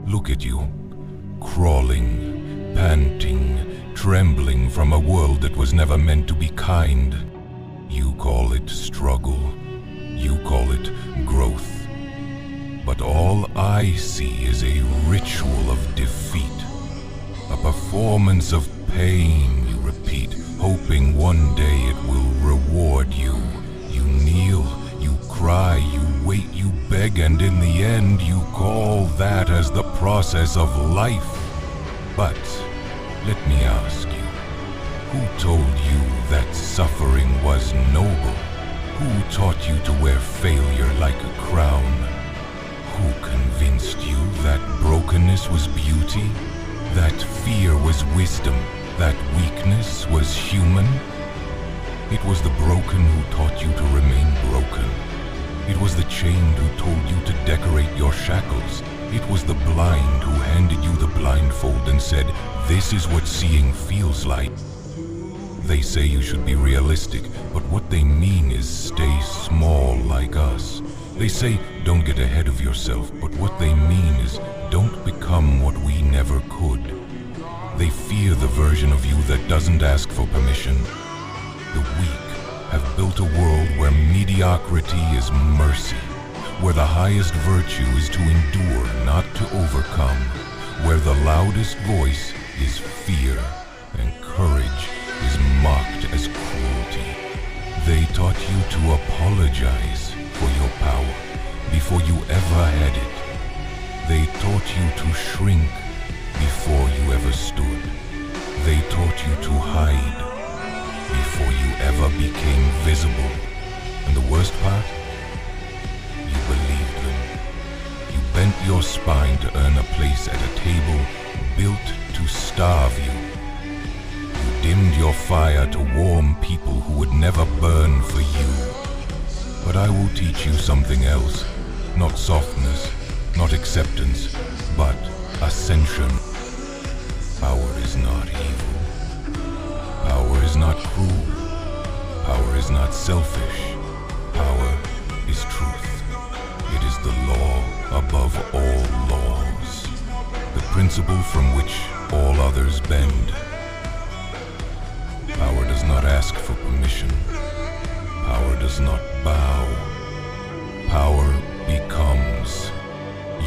Look at you, crawling, panting, trembling from a world that was never meant to be kind. You call it struggle. You call it growth. But all I see is a ritual of defeat. A performance of pain you repeat, hoping one day it will reward you. You kneel, you cry, you wait, you beg, and in the end you call that as the process of life. But let me ask you, who told you that suffering was noble? Who taught you to wear failure like a crown? Who convinced you that brokenness was beauty? That fear was wisdom? That weakness was human? It was the broken who taught you to remain broken. It was the chained who told you to decorate your shackles. It was the blind who handed you the blindfold and said, "This is what seeing feels like." They say you should be realistic, but what they mean is stay small like us. They say don't get ahead of yourself, but what they mean is don't become what we never could. They fear the version of you that doesn't ask for permission. The weak have built a world where mediocrity is mercy, where the highest virtue is to endure, not to overcome, where the loudest voice is fear and courage is mocked as cruelty. They taught you to apologize for your power before you ever had it. They taught you to shrink before you ever stood. They taught you to hide before you ever became visible. And the worst part? You believed them. You bent your spine to earn a place at a table built to starve you. You dimmed your fire to warm people who would never burn for you. But I will teach you something else. Not softness, not acceptance, but ascension. Power is not evil. Power is not cruel. Power is not selfish. Power is truth. It is the law above all laws. The principle from which all others bend. Power does not ask for permission. Power does not bow. Power becomes.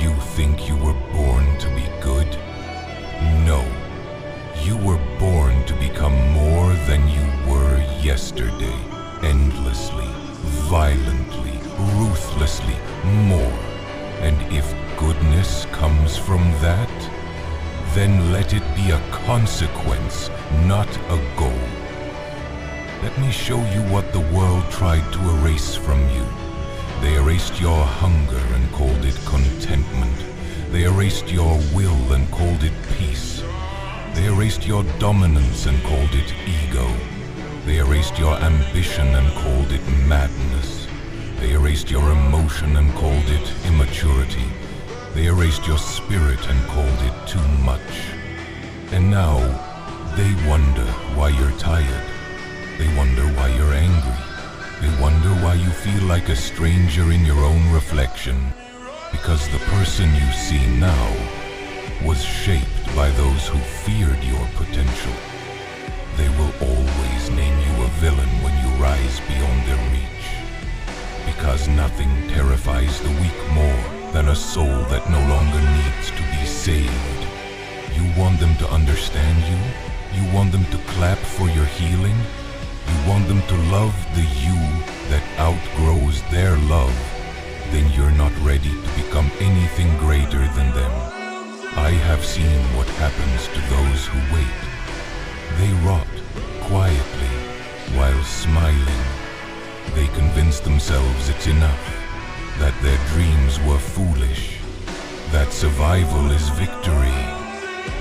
You think you were born to be good? No. You were born to become more than you were yesterday. Endlessly, violently, ruthlessly, more. And if goodness comes from that, then let it be a consequence, not a goal. Let me show you what the world tried to erase from you. They erased your hunger and called it contentment. They erased your will and called it peace. They erased your dominance and called it ego. They erased your ambition and called it madness. They erased your emotion and called it immaturity. They erased your spirit and called it too much. And now, they wonder why you're tired. They wonder why you're angry. They wonder why you feel like a stranger in your own reflection. Because the person you see now was shaped by those who feared your potential. They will always name you a villain when you rise beyond their reach. Because nothing terrifies the weak more than a soul that no longer needs to be saved. You want them to understand you? You want them to clap for your healing? You want them to love the you that outgrows their love? Then you're not ready to become anything greater than them. I have seen what happens to those who wait. They rot quietly while smiling. They convince themselves it's enough, that their dreams were foolish, that survival is victory.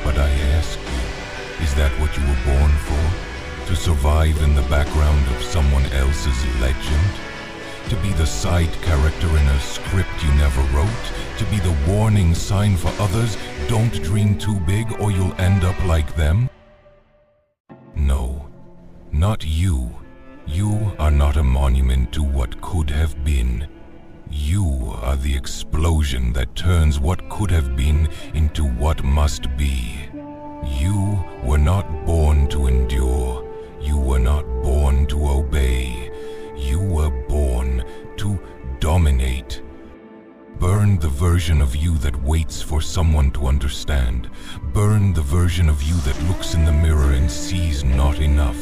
But I ask you, is that what you were born for? To survive in the background of someone else's legend? To be the side character in a script you never wrote? To be the warning sign for others? Don't dream too big or you'll end up like them? No, not you. You are not a monument to what could have been. You are the explosion that turns what could have been into what must be. You were not born to endure. You were not born to obey. You were born to dominate. Burn the version of you that waits for someone to understand. Burn the version of you that looks in the mirror and sees not enough.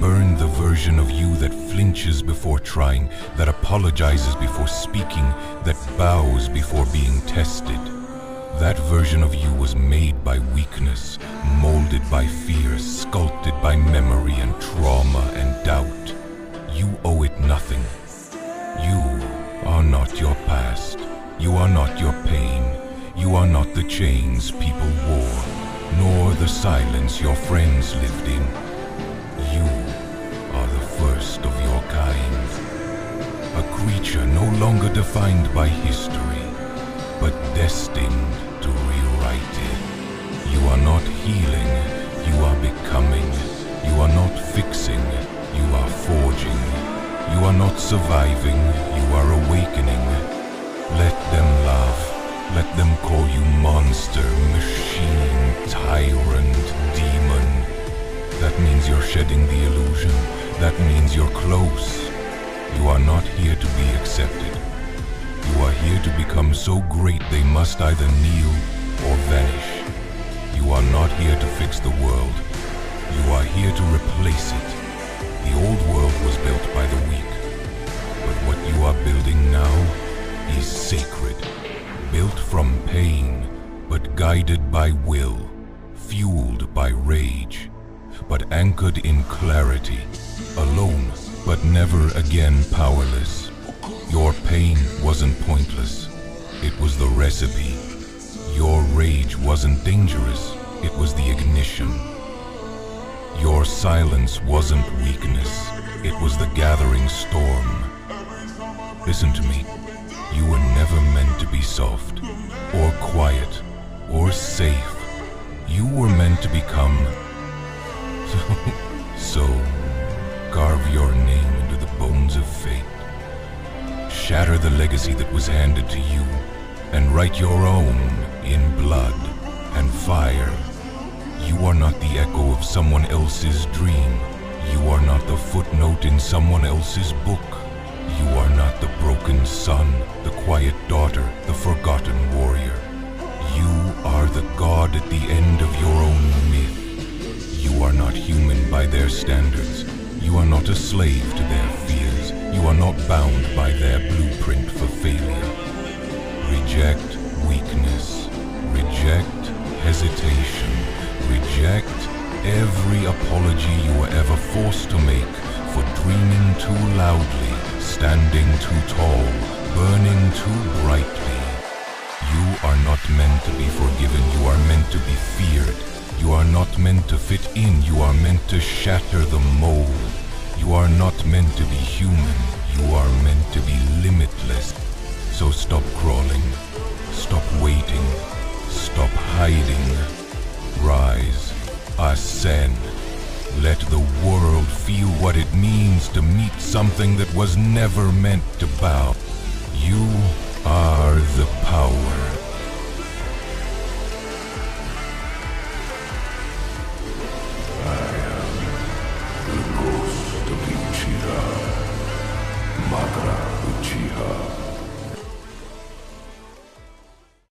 Burn the version of you that flinches before trying, that apologizes before speaking, that bows before being tested. That version of you was made by weakness, molded by fear, sculpted by memory and trauma and doubt. You owe it nothing. You are not your past. You are not your pain. You are not the chains people wore, nor the silence your friends lived in. You are the first of your kind. A creature no longer defined by history, but destined to rewrite it. You are not healing, you are becoming. You are not fixing, you are forging. You are not surviving, you are awakening. Let them laugh, let them call you monster, machine, tyrant, demon. That means you're shedding the illusion. That means you're close. You are not here to be accepted. You are here to become so great they must either kneel or vanish. You are not here to fix the world. You are here to replace it. The old world was built by the weak. But what you are building now is sacred. Built from pain, but guided by will. Fueled by rage, but anchored in clarity. Alone, but never again powerless. Your pain wasn't pointless. It was the recipe. Your rage wasn't dangerous. It was the ignition. Your silence wasn't weakness. It was the gathering storm. Listen to me. You were never meant to be soft, or quiet, or safe. You were meant to become. So, carve your name into the bones of fate. Shatter the legacy that was handed to you, and write your own in blood and fire. You are not the echo of someone else's dream. You are not the footnote in someone else's book. You are not the broken son, the quiet daughter, the forgotten warrior. You are the god at the end of your own myth. You are not human by their standards. You are not a slave to their fears. You are not bound by their blueprint for failure. Reject weakness. Reject hesitation. Reject every apology you were ever forced to make for dreaming too loudly, standing too tall, burning too brightly. You are not meant to be forgiven. You are meant to be feared. You are not meant to fit in. You are meant to shatter the mold. You are not meant to be human. You are meant to be limitless. So stop crawling. Stop waiting. Stop hiding. Rise. Ascend. Let the world feel what it means to meet something that was never meant to bow. You are the power.